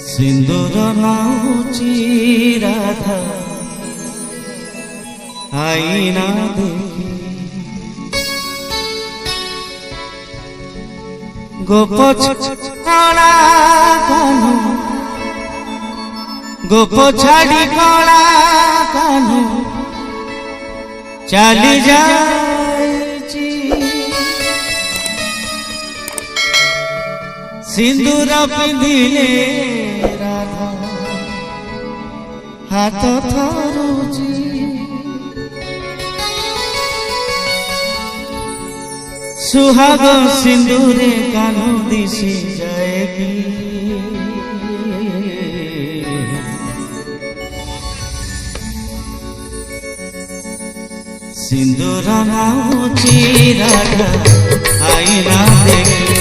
सिंदूर नाउची राधा आईना देखी गोप कला कानू गोप छाड़ी कला कानू चली जायची सिंदूर पिंधिले राधा हाथ थरुची सुहाग सिंदूरे कानू दिशी जाएगी सिंदूर नाउची राधा आईना देखी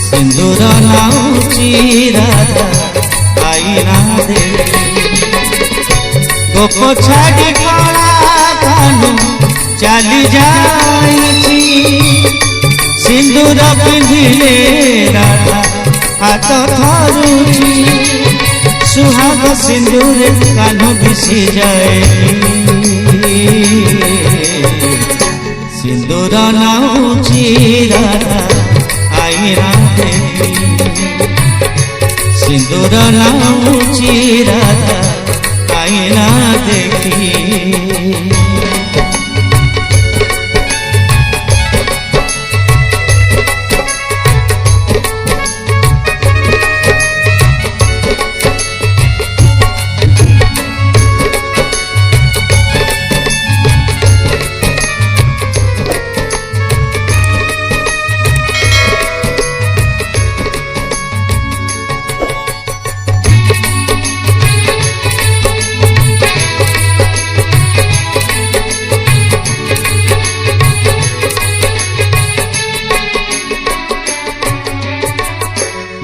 सिंदूर नाउची राधा आईना देखी गोप छाड़ी कला कानू चली जायची सिंदूर पिंधिले राधा हाथ थरुची सुहाग सिंदूर कानू दिशी जाएगी सिंदूर नाउची राधा आईना देखी सिंदूर नाउची राधा आईना देखी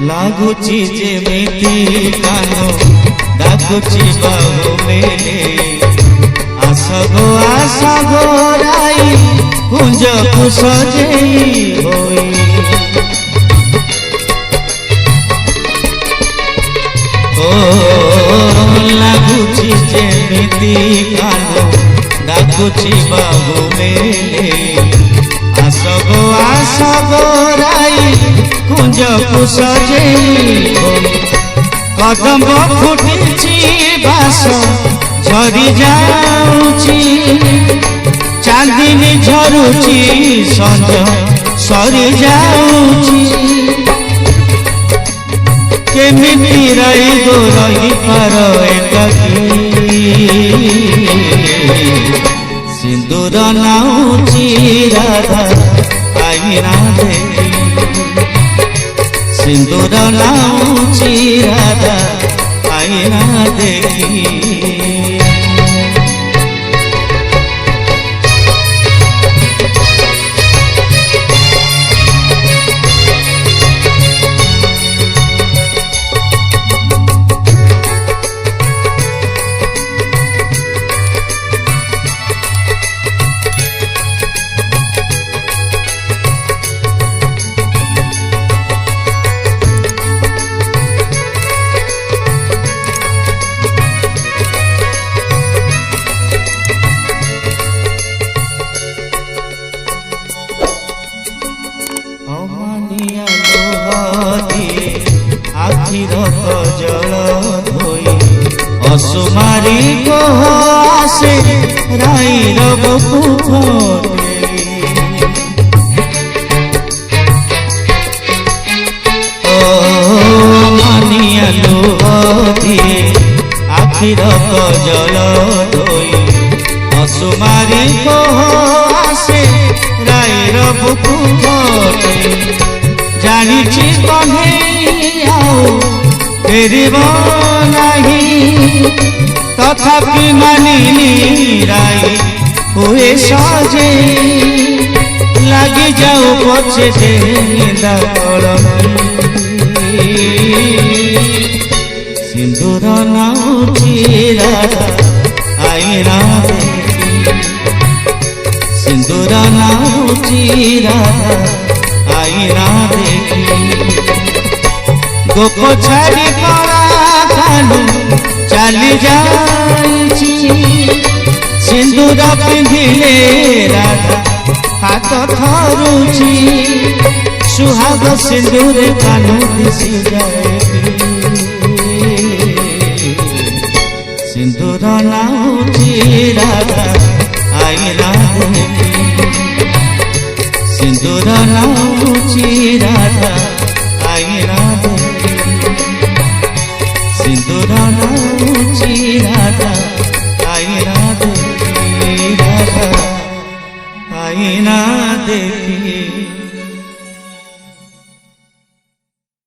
लागुची जेमिति कानो डाकुची बाहु मेले आसगो राई कुंज को सजेई होई ओ लागुची जेमिति कानो डाकुची बाहु मेले आसगो राई कुंज को सजेई कदम फुटी बास झरी जाऊची चांदनी झरुची संज सरी जाऊची केमिति रही गो रही पर एकाकी सिंदूर नाउची राधा आईना देखी सिंदूर नाउची राधा आईना देखी जल धोई असुमारी को आसे राई रबकु मानिया लुहे आखिर जल धोई असुमारी को आसे राई रबकु जानी कन्हे आओ फेरिब नहीं तथापि मानिनी राई हुए सजे लगी जाऊ पछे निंदा सिंदूर नाउची राधा आईना देखी सिंदूर नाउची राधा आईना देखी गोको छाड़ी परा कालू चली जाइछि सिंदूर पिंधिले राधा हाथ थरुछि सुहाग सिंदूर कानू दिशि जाए सिंदूर नाउछि राधा आईना देखी सिंदूर नाउछि राधा आईना देखी सिंदूर नाउछि राधा आईना देखी राधा आईना देखी।